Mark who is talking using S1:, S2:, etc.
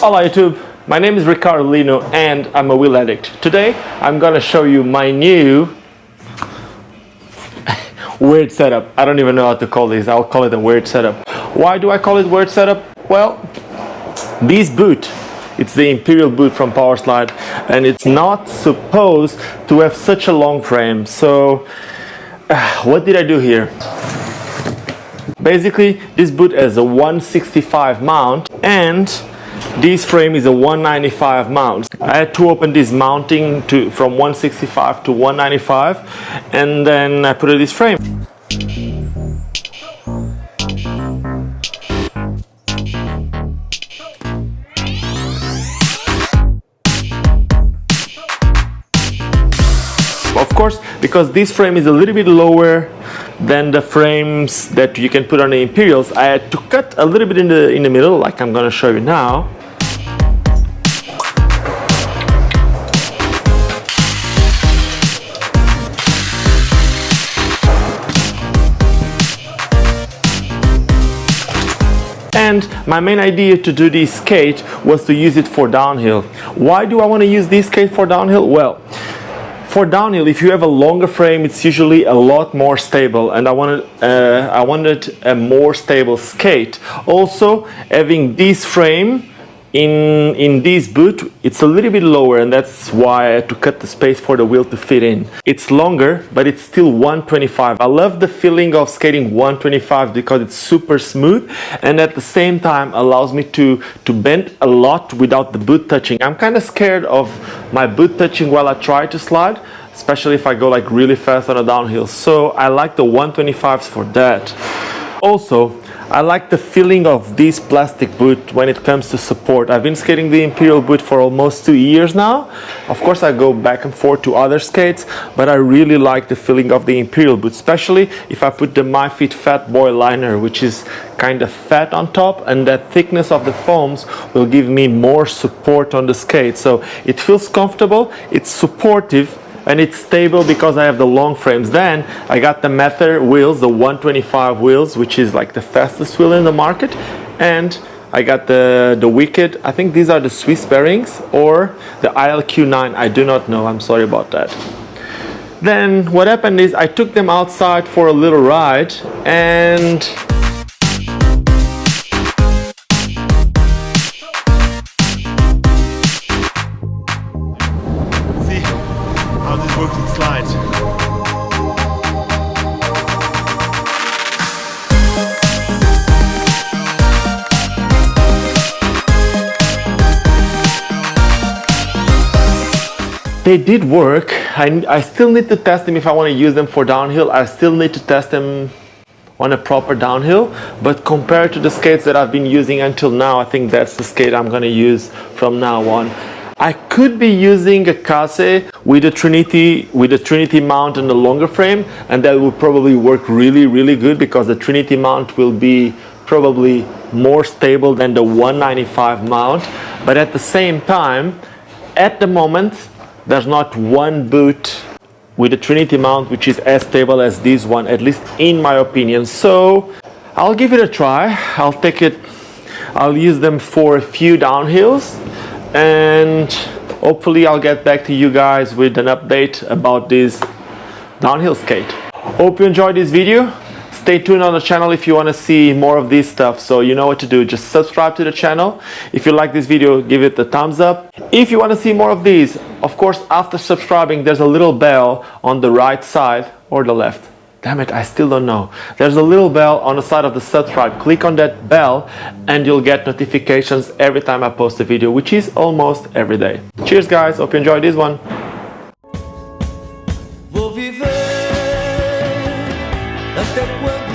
S1: Hola YouTube, my name is Ricardo Lino and I'm a wheel addict. Today I'm gonna show you my new weird setup. I don't even know how to call this. I'll call it a weird setup. Why do I call it weird setup? Well, this boot, it's the Imperial Boot from Powerslide, and it's not supposed to have such a long frame. So what did I do here? Basically, this boot has a 165 mount and this frame is a 195 mount. I had to open this mounting from 165 to 195, and then I put this frame. Of course, because this frame is a little bit lower than the frames that you can put on the Imperials, I had to cut a little bit in the middle, like I'm gonna show you now. And my main idea to do this skate was to use it for downhill. Why do I want to use this skate for downhill? Well, for downhill, if you have a longer frame, it's usually a lot more stable, and I wanted a more stable skate. Also, having this frame in this boot, it's a little bit lower, and that's why I had to cut the space for the wheel to fit in. It's longer, but it's still 125. I love the feeling of skating 125 because it's super smooth, and at the same time allows me to bend a lot without the boot touching. I'm kind of scared of my boot touching while I try to slide, especially if I go like really fast on a downhill. So I like the 125s for that. Also, I like the feeling of this plastic boot when it comes to support. I've been skating the Imperial Boot for almost 2 years now. Of course, I go back and forth to other skates, but I really like the feeling of the Imperial Boot, especially if I put the My Fit Fat Boy liner, which is kind of fat on top, and that thickness of the foams will give me more support on the skate. So it feels comfortable, it's supportive, and it's stable because I have the long frames. Then I got the Mether wheels, the 125 wheels, which is like the fastest wheel in the market, and I got the Wicked. I think these are the Swiss bearings or the ILQ9. I do not know. I'm sorry about that. Then what happened is I took them outside for a little ride, and how this works with slides. They did work. I still need to test them if I want to use them for downhill. I still need to test them on a proper downhill, but compared to the skates that I've been using until now, I think that's the skate I'm going to use from now on. I could be using a Case with a Trinity mount and a longer frame, and that will probably work really good because the Trinity mount will be probably more stable than the 195 mount. But at the same time, at the moment, there's not one boot with a Trinity mount which is as stable as this one, at least in my opinion. So I'll give it a try. I'll use them for a few downhills, and hopefully I'll get back to you guys with an update about this downhill skate. Hope you enjoyed this video. Stay tuned on the channel if you want to see more of this stuff. So you know what to do, just subscribe to the channel. If you like this video, give it a thumbs up. If you want to see more of these, of course, after subscribing, there's a little bell on the right side or the left. Damn it, I still don't know. There's a little bell on the side of the subscribe. Click on that bell and you'll get notifications every time I post a video, which is almost every day. Cheers guys, hope you enjoyed this one.
S2: Vou viver até quando